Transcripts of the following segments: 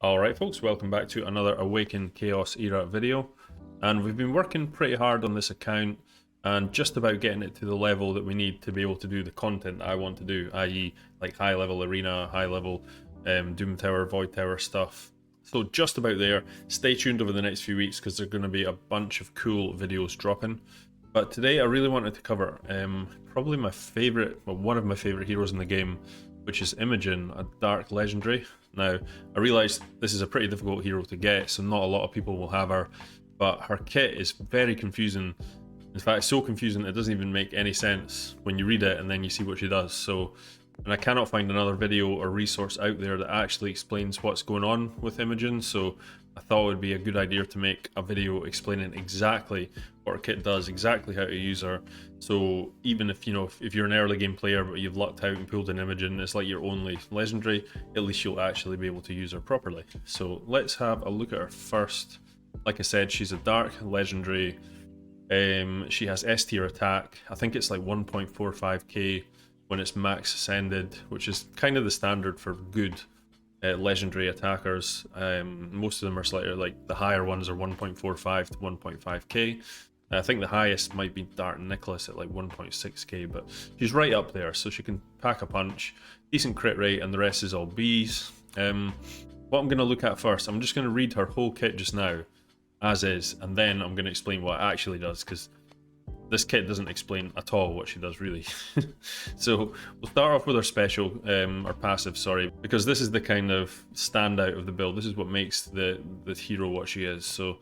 Alright folks, welcome back to another Awaken Chaos Era video, and we've been working pretty hard on this account and just about getting it to the level that we need to be able to do the content that I want to do, i.e. like high level arena, high level Doom Tower, Void Tower stuff. So just about there. Stay tuned over the next few weeks because there's going to be a bunch of cool videos dropping. But today I really wanted to cover probably my favourite, well, one of my favourite heroes in the game, which is Imogen, a Dark Legendary. Now, I realise this is a pretty difficult hero to get, so not a lot of people will have her, but her kit is very confusing. In fact, so confusing it doesn't even make any sense when you read it and then you see what she does. So, and I cannot find another video or resource out there that actually explains what's going on with Imogen, so I thought it would be a good idea to make a video explaining exactly what her kit does, exactly how to use her. So even if, you know, if you're an early game player but you've lucked out and pulled an Imogen, it's like your only legendary, at least you'll actually be able to use her properly. So let's have a look at her first. Like I said, she's a Dark Legendary. She has S tier attack. I think it's like 1.45k when it's max ascended, which is kind of the standard for good legendary attackers. Most of them are slightly, like the higher ones are 1.45 to 1.5k. I think the highest might be Dark Nicholas at like 1.6k, but she's right up there, so she can pack a punch, decent crit rate, and the rest is all Bs. What I'm going to look at first, I'm just going to read her whole kit just now, as is, and then I'm going to explain what it actually does, because this kit doesn't explain at all what she does really. So we'll start off with her special, or passive, sorry, because this is the kind of standout of the build. This is what makes the hero what she is. So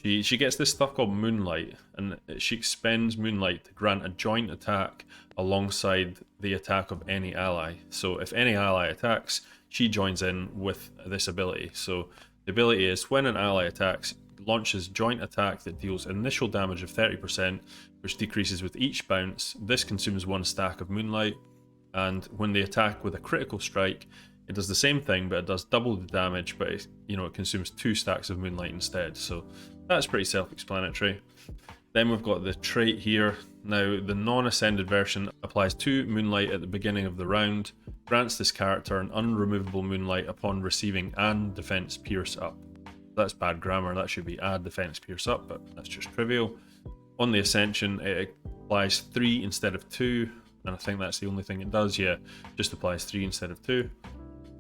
she gets this stuff called Moonlight, and she expends Moonlight to grant a joint attack alongside the attack of any ally. So if any ally attacks, she joins in with this ability. So the ability is when an ally attacks, launches joint attack that deals initial damage of 30%, which decreases with each bounce. This consumes one stack of Moonlight, and when they attack with a critical strike, it does the same thing, but it does double the damage, but it, it consumes 2 stacks of Moonlight instead. So that's pretty self-explanatory. Then we've got the trait here. Now, the non-ascended version applies 2 Moonlight at the beginning of the round, grants this character an unremovable Moonlight upon receiving and defense pierce up. That's bad grammar, that should be add defense pierce up, but that's just trivial. On the Ascension, it applies 3 instead of 2, and I think that's the only thing it does, yeah, just applies 3 instead of 2.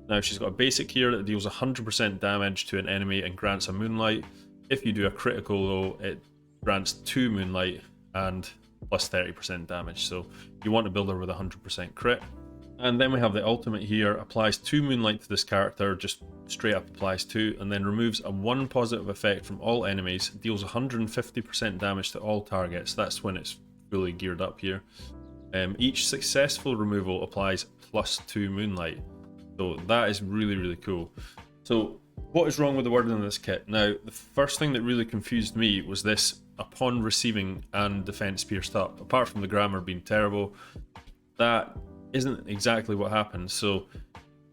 Now she's got a basic here that deals 100% damage to an enemy and grants a Moonlight. If you do a critical though, it grants 2 Moonlight and plus 30% damage, so you want to build her with 100% crit. And then we have the ultimate here, applies 2 Moonlight to this character, just straight up applies 2, and then removes a 1 positive effect from all enemies, deals 150% damage to all targets. That's when it's fully geared up here. Each successful removal applies plus 2 Moonlight. So that is really, really cool. So what is wrong with the wording in this kit? Now, the first thing that really confused me was this upon receiving and defense pierced up. Apart from the grammar being terrible, that isn't exactly what happens. So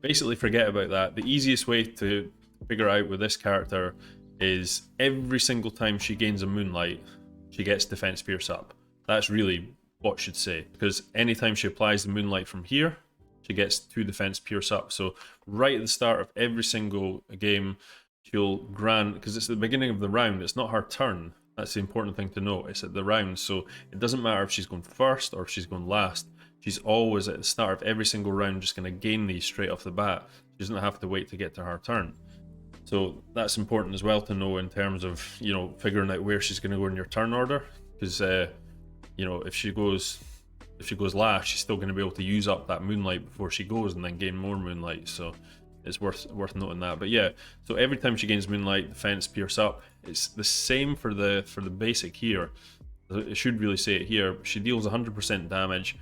basically forget about that. The easiest way to figure out with this character is every single time she gains a Moonlight, she gets defense pierce up. That's really what should say, because anytime she applies the Moonlight from here, she gets 2 defense pierce up. So right at the start of every single game, she'll grant, because it's the beginning of the round, it's not her turn. That's the important thing to note. It's at the round, so it doesn't matter if she's going first or if she's going last. She's always at the start of every single round just going to gain these straight off the bat. She doesn't have to wait to get to her turn. So that's important as well to know in terms of, figuring out where she's going to go in your turn order. Because, if she goes last, she's still going to be able to use up that Moonlight before she goes and then gain more Moonlight. So it's worth noting that. But yeah, so every time she gains Moonlight, defense pierce up. It's the same for the basic here. It should really say it here. She deals 100% damage.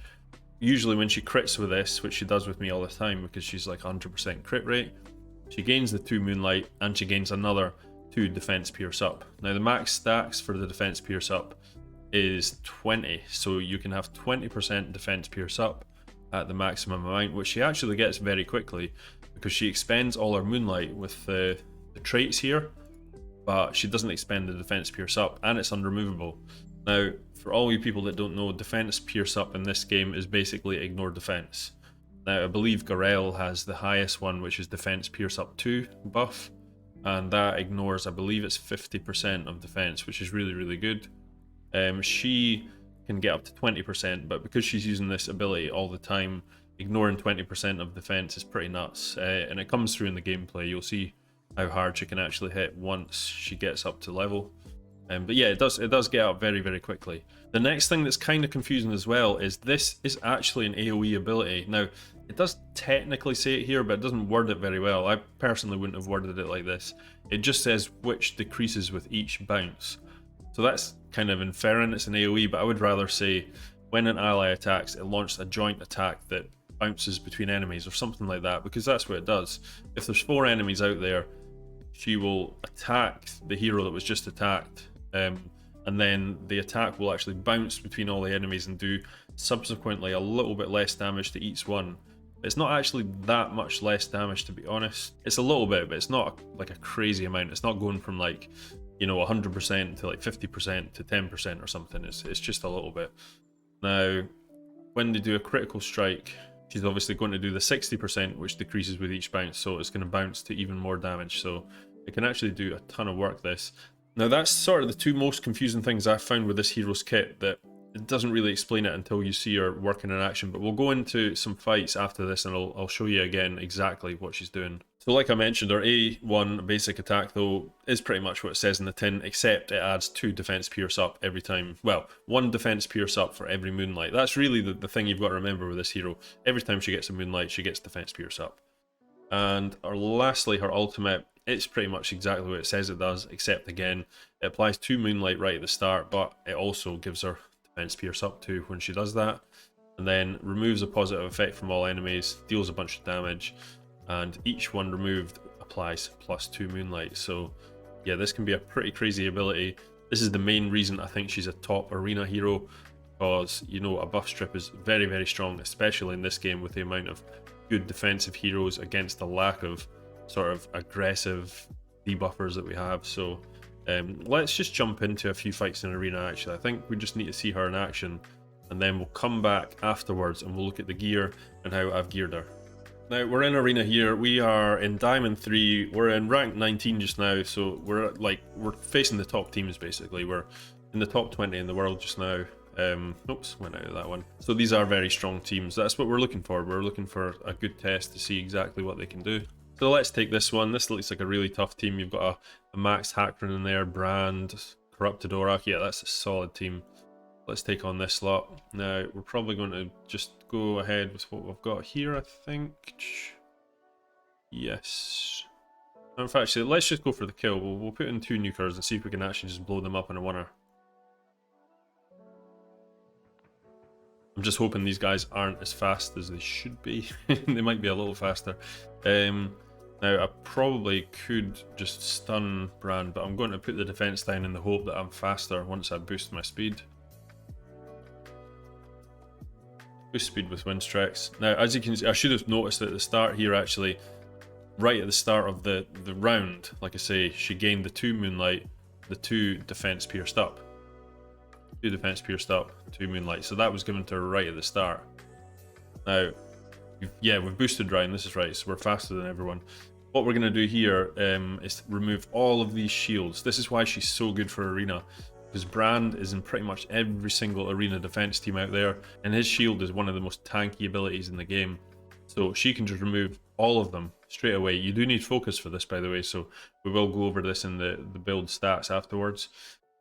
Usually when she crits with this, which she does with me all the time because she's like 100% crit rate, she gains the 2 Moonlight and she gains another 2 defense pierce up. Now the max stacks for the defense pierce up is 20, so you can have 20% defense pierce up at the maximum amount, which she actually gets very quickly because she expends all her Moonlight with the traits here, but she doesn't expend the defense pierce up, and it's unremovable. Now, for all you people that don't know, defense pierce up in this game is basically ignore defense. Now, I believe Garel has the highest one, which is defense pierce up 2 buff, and that ignores, I believe it's 50% of defense, which is really, really good. She can get up to 20%, but because she's using this ability all the time, ignoring 20% of defense is pretty nuts. And it comes through in the gameplay. You'll see how hard she can actually hit once she gets up to level. But yeah, it does get up very, very quickly. The next thing that's kind of confusing as well is this is actually an AoE ability. Now, it does technically say it here, but it doesn't word it very well. I personally wouldn't have worded it like this. It just says which decreases with each bounce. So that's kind of inferring it's an AoE, but I would rather say when an ally attacks, it launches a joint attack that bounces between enemies or something like that, because that's what it does. If there's 4 enemies out there, she will attack the hero that was just attacked, and then the attack will actually bounce between all the enemies and do subsequently a little bit less damage to each one. It's not actually that much less damage, to be honest. It's a little bit, but it's not like a crazy amount. It's not going from like, you know, 100% to like 50% to 10% or something. It's just a little bit. Now, when they do a critical strike, she's obviously going to do the 60%, which decreases with each bounce, so it's going to bounce to even more damage. So it can actually do a ton of work, this. Now, that's sort of the 2 most confusing things I've found with this hero's kit, that it doesn't really explain it until you see her working in action. But we'll go into some fights after this, and I'll show you again exactly what she's doing. So like I mentioned, her A1 basic attack, though, is pretty much what it says in the tin, except it adds 2 defense pierce up every time. Well, 1 defense pierce up for every moonlight. That's really the thing you've got to remember with this hero. Every time she gets a moonlight, she gets defense pierce up. And lastly, her ultimate, it's pretty much exactly what it says it does, except again, it applies 2 moonlight right at the start, but it also gives her defense pierce up too when she does that. And then removes a positive effect from all enemies, deals a bunch of damage, and each one removed applies +2 moonlight. So yeah, this can be a pretty crazy ability. This is the main reason I think she's a top arena hero, because, you know, a buff strip is very, very strong, especially in this game with the amount of good defensive heroes against the lack of sort of aggressive debuffers that we have. So let's just jump into a few fights in arena. Actually, I think we just need to see her in action, and then we'll come back afterwards and we'll look at the gear and how I've geared her. Now, we're in arena here. We are in Diamond 3. We're in rank 19 just now, so we're facing the top teams basically. We're in the top 20 in the world just now. Oops, went out of that one. So these are very strong teams. That's what we're looking for. We're looking for a good test to see exactly what they can do. So let's take this one. This looks like a really tough team. You've got a Max Hackron in there, Brand, Corrupted Aurak. Yeah, that's a solid team. Let's take on this lot. Now, we're probably going to just go ahead with what we've got here, I think. Yes. In fact, actually, let's just go for the kill. We'll put in 2 nukers and see if we can actually just blow them up in a winner. I'm just hoping these guys aren't as fast as they should be. They might be a little faster. Now, I probably could just stun Brand, but I'm going to put the defense down in the hope that I'm faster once I boost my speed. Boost speed with Windstreaks. Now, as you can see, I should have noticed at the start here, actually, right at the start of the round, like I say, she gained the 2 moonlight, the 2 defense pierced up. 2 defense pierced up, 2 moonlight. So that was given to her right at the start. Now, we've boosted Ryan, this is right, so we're faster than everyone. What we're going to do here is remove all of these shields. This is why she's so good for arena, because Brand is in pretty much every single arena defense team out there, and his shield is one of the most tanky abilities in the game. So she can just remove all of them straight away. You do need focus for this, by the way, so we will go over this in the build stats afterwards.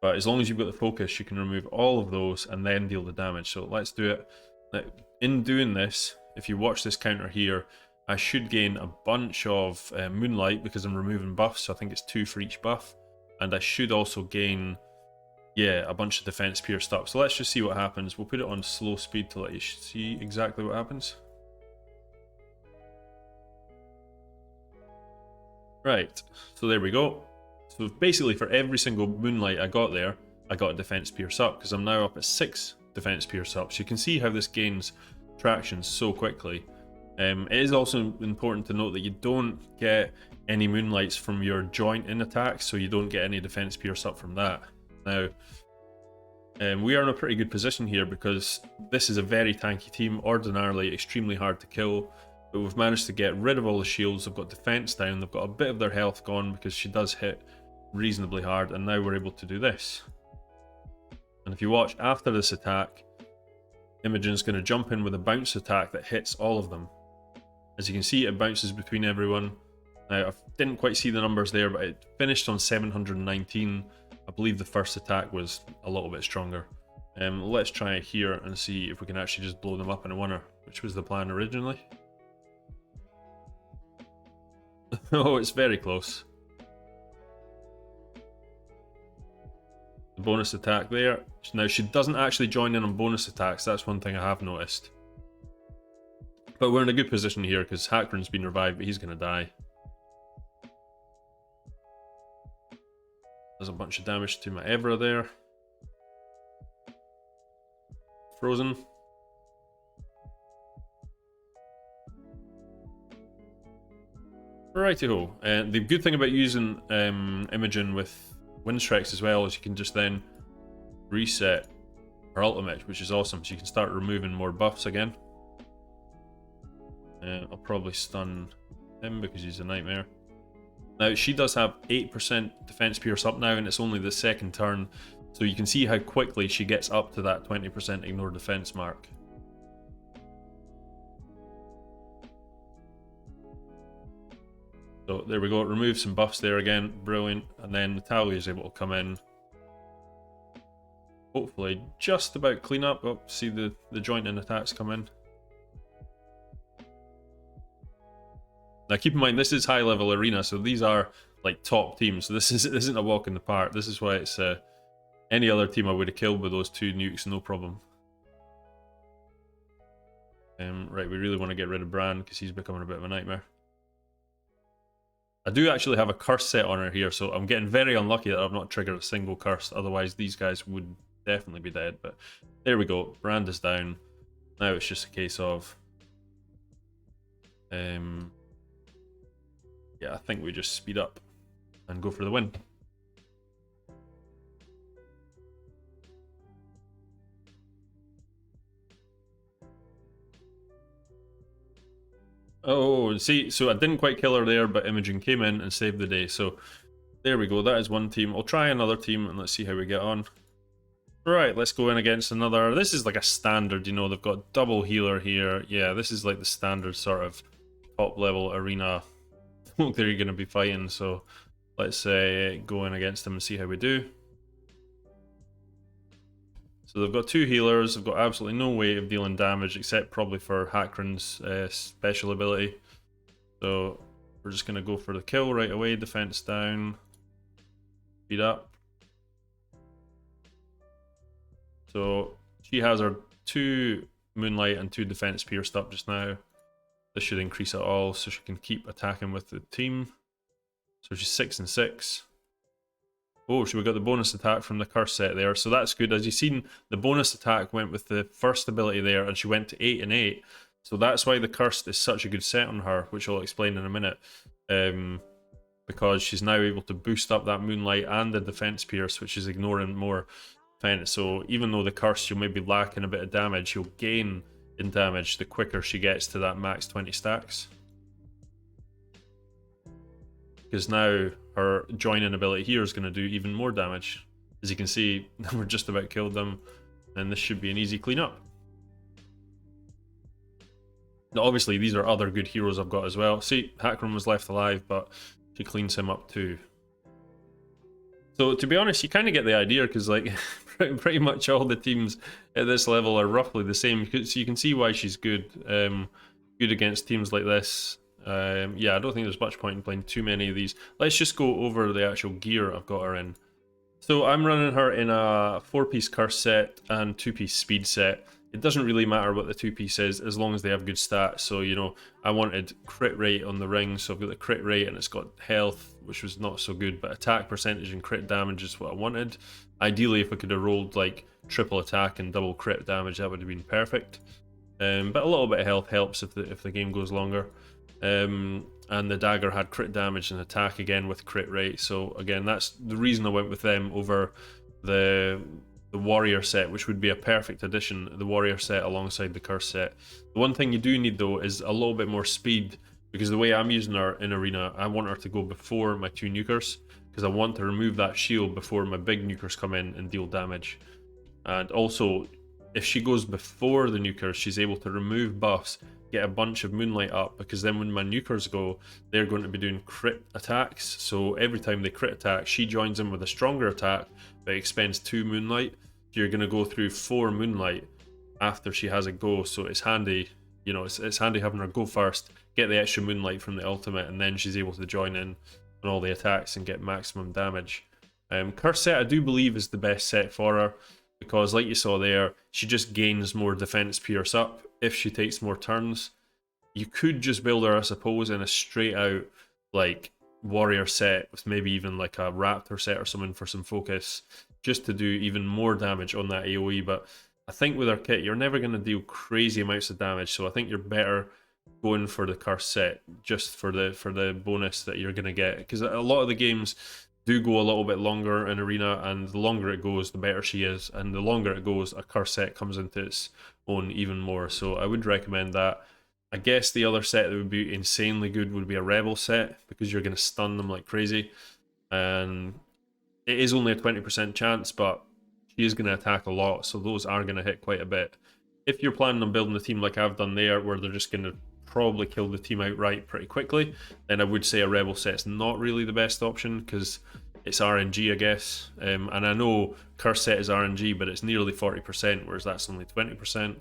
But as long as you've got the focus, you can remove all of those and then deal the damage. So let's do it. Now, in doing this, if you watch this counter here, I should gain a bunch of moonlight because I'm removing buffs. So I think it's 2 for each buff. And I should also gain, yeah, a bunch of defense pierced up. So let's just see what happens. We'll put it on slow speed to let you see exactly what happens. Right, so there we go. So basically for every single moonlight I got there, I got a defense pierce up, because I'm now up at 6 defense pierce ups. You can see how this gains traction so quickly. It is also important to note that you don't get any moonlights from your joint in attacks, so you don't get any defense pierce up from that. Now, we are in a pretty good position here because this is a very tanky team, ordinarily extremely hard to kill. But we've managed to get rid of all the shields. They've got defense down. They've got a bit of their health gone because she does hit reasonably hard. And now we're able to do this. And if you watch after this attack, Imogen's going to jump in with a bounce attack that hits all of them. As you can see, it bounces between everyone. Now, I didn't quite see the numbers there, but it finished on 719. I believe the first attack was a little bit stronger. Let's try it here and see if we can actually just blow them up in a winner, which was the plan originally. Oh, it's very close. The bonus attack there. Now, she doesn't actually join in on bonus attacks. That's one thing I have noticed. But we're in a good position here because Hackron's been revived, but he's going to die. There's a bunch of damage to my Evra there. Frozen. Righty-ho. The good thing about using Imogen with Windstrikes as well is you can just then reset her ultimate, which is awesome. So you can start removing more buffs again. I'll probably stun him because he's a nightmare. Now, she does have 8% defense pierce up now, and it's only the second turn. So you can see how quickly she gets up to that 20% ignore defense mark. So there we go, remove some buffs there again, brilliant. And then Natalia is able to come in. Hopefully just about clean up. Oh, see the jointing attacks come in. Now keep in mind, this is high level arena, so these are like top teams. So this isn't a walk in the park. This is why it's any other team I would have killed with those 2 nukes, no problem. Right, we really want to get rid of Bran because he's becoming a bit of a nightmare. I do actually have a curse set on her here, so I'm getting very unlucky that I've not triggered a single curse. Otherwise, these guys would definitely be dead. But there we go. Brand is down. Now it's just a case of... yeah, I think we just speed up and go for the win. Oh, see, so I didn't quite kill her there, but Imogen came in and saved the day. So there we go. That is one team. I'll try another team and let's see how we get on. Right, let's go in against another. This is like a standard, you know, they've got double healer here. Yeah, this is like the standard sort of top level arena folk that you're going to be fighting. So let's go in against them and see how we do. So they've got 2 healers. They've got absolutely no way of dealing damage except probably for Hackron's special ability. So we're just going to go for the kill right away. Defense down. Speed up. So she has her 2 Moonlight and 2 defense pierced up just now. This should increase it all so she can keep attacking with the team. So she's 6 and 6. Oh, so we got the bonus attack from the curse set there, so that's good. As you've seen, the bonus attack went with the first ability there, and she went to 8 and 8. So that's why the cursed is such a good set on her, which I'll explain in a minute. Because she's now able to boost up that Moonlight and the defense pierce, which is ignoring more defense. So even though the curse, you'll maybe lacking a bit of damage, you'll gain in damage the quicker she gets to that max 20 stacks. Because now her joining ability here is going to do even more damage. As you can see, we're just about killed them, and this should be an easy cleanup. Now obviously these are other good heroes I've got as well. See, Hackron was left alive, but she cleans him up too. So to be honest, you kind of get the idea, because like pretty much all the teams at this level are roughly the same. So you can see why she's good. Good against teams like this. Yeah, I don't think there's much point in playing too many of these. Let's just go over the actual gear I've got her in. So I'm running her in a 4-piece curse set and 2-piece speed set. It doesn't really matter what the 2-piece is as long as they have good stats. So, you know, I wanted crit rate on the ring, so I've got the crit rate and it's got health, which was not so good, but attack percentage and crit damage is what I wanted. Ideally, if I could have rolled like triple attack and double crit damage, that would have been perfect. But a little bit of health helps if the game goes longer. And the dagger had crit damage and attack again with crit rate. So again, that's the reason I went with them over the the warrior set, which would be a perfect addition, the warrior set alongside the curse set. The one thing you do need though is a little bit more speed, because the way I'm using her in arena, I want her to go before my 2 nukers, because I want to remove that shield before my big nukers come in and deal damage. And also, if she goes before the nukers, she's able to remove buffs, get a bunch of moonlight up, because then when my nukers go, they're going to be doing crit attacks. So every time they crit attack, she joins in with a stronger attack, but expends 2 moonlight. So you're going to go through 4 moonlight after she has a go. So it's handy, you know, it's handy having her go first, get the extra moonlight from the ultimate, and then she's able to join in on all the attacks and get maximum damage. Curse set, I do believe, is the best set for her, because like you saw there, she just gains more defense pierce up if she takes more turns. You could just build her, I suppose, in a straight out like warrior set with maybe even like a raptor set or something for some focus, just to do even more damage on that AoE. But I think with her kit, you're never going to deal crazy amounts of damage, so I think you're better going for the curse set just for the bonus that you're going to get, because a lot of the games do go a little bit longer in arena, and the longer it goes, the better she is, and the longer it goes, a curse set comes into its own even more. So I would recommend that. I guess the other set that would be insanely good would be a rebel set, because you're going to stun them like crazy, and it is only a 20% chance, but she is going to attack a lot, so those are going to hit quite a bit. If you're planning on building a team like I've done there, where they're just going to probably kill the team outright pretty quickly, then I would say a rebel set's not really the best option, because it's RNG, I guess. And I know curse set is RNG, but it's nearly 40%, whereas that's only 20%.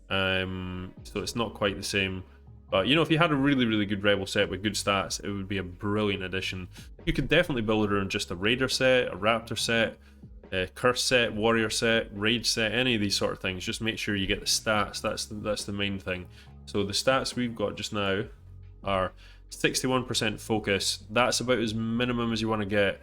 So it's not quite the same. But you know, if you had a really good rebel set with good stats, it would be a brilliant addition. You could definitely build her in just a raider set, a raptor set, a curse set, warrior set, rage set, any of these sort of things. Just make sure you get the stats. That's the main thing. So the stats we've got just now are 61% focus. That's about as minimum as you want to get.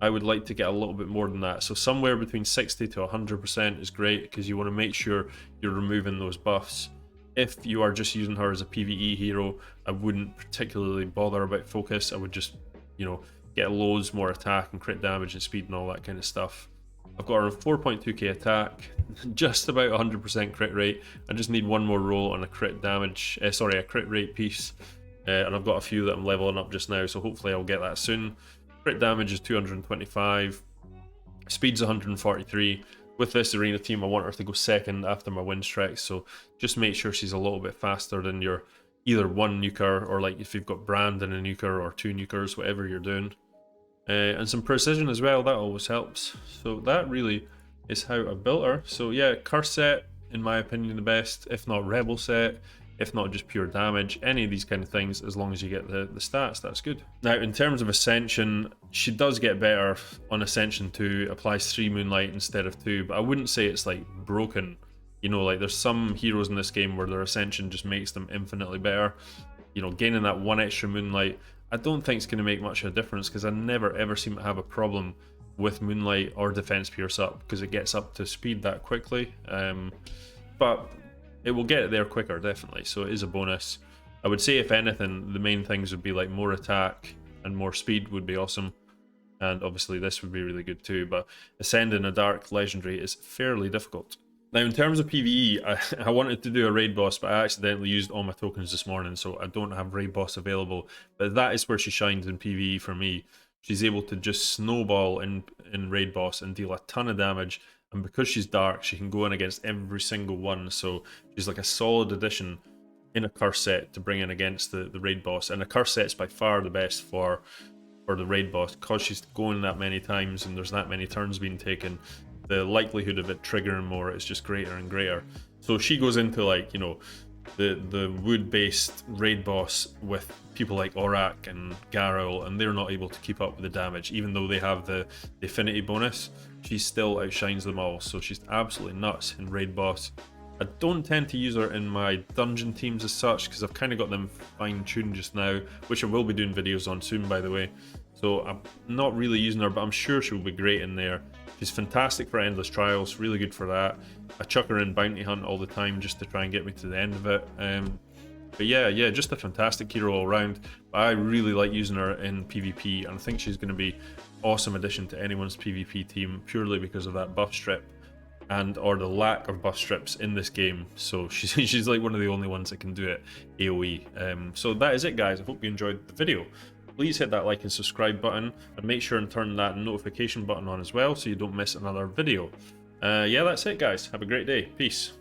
I would like to get a little bit more than that. So somewhere between 60 to 100% is great, because you want to make sure you're removing those buffs. If you are just using her as a PvE hero, I wouldn't particularly bother about focus. I would just, you know, get loads more attack and crit damage and speed and all that kind of stuff. I've got her on 4.2k attack, just about 100% crit rate. I just need one more roll on a crit damage, a crit rate piece. And I've got a few that I'm leveling up just now, so hopefully I'll get that soon. Crit damage is 225, speed's 143. With this arena team, I want her to go second after my win streak, so just make sure she's a little bit faster than your either 1 nuker, or like if you've got Brand and a nuker, or 2 nukers, whatever you're doing. And some precision as well, that always helps. So that really is how I built her. So yeah, curse set, in my opinion, the best, if not rebel set, if not just pure damage, any of these kind of things, as long as you get the stats, that's good. Now, in terms of Ascension, she does get better on Ascension 2, applies 3 moonlight instead of 2, but I wouldn't say it's like broken. You know, like there's some heroes in this game where their Ascension just makes them infinitely better. You know, gaining that 1 extra moonlight, I don't think it's going to make much of a difference, because I never ever seem to have a problem with moonlight or defense pierce up, because it gets up to speed that quickly. But it will get it there quicker, definitely, so it is a bonus. I would say, if anything, the main things would be like more attack and more speed would be awesome, and obviously this would be really good too, but ascending a dark legendary is fairly difficult. Now, in terms of PvE, I wanted to do a raid boss, but I accidentally used all my tokens this morning, so I don't have raid boss available. But that is where she shines in PvE for me. She's able to just snowball in raid boss and deal a ton of damage, and because she's dark, she can go in against every single one, so she's like a solid addition in a curse set to bring in against the raid boss. And a curse set's by far the best for the raid boss, because she's going that many times and there's that many turns being taken. The likelihood of it triggering more is just greater and greater. So she goes into, like, you know, the wood-based raid boss with people like Aurak and Garrel, and they're not able to keep up with the damage, even though they have the affinity bonus. She still outshines them all, so she's absolutely nuts in raid boss. I don't tend to use her in my dungeon teams as such, because I've kind of got them fine-tuned just now, which I will be doing videos on soon, by the way. So I'm not really using her, but I'm sure she'll be great in there. She's fantastic for Endless Trials, really good for that. I chuck her in Bounty Hunt all the time just to try and get me to the end of it. But yeah, just a fantastic hero all around. But I really like using her in PvP, and I think she's going to be awesome addition to anyone's PvP team, purely because of that buff strip and or the lack of buff strips in this game. So she's like one of the only ones that can do it AoE. So that is it, guys. I hope you enjoyed the video. Please hit that like and subscribe button, and make sure and turn that notification button on as well so you don't miss another video. Yeah, that's it, guys. Have a great day. Peace.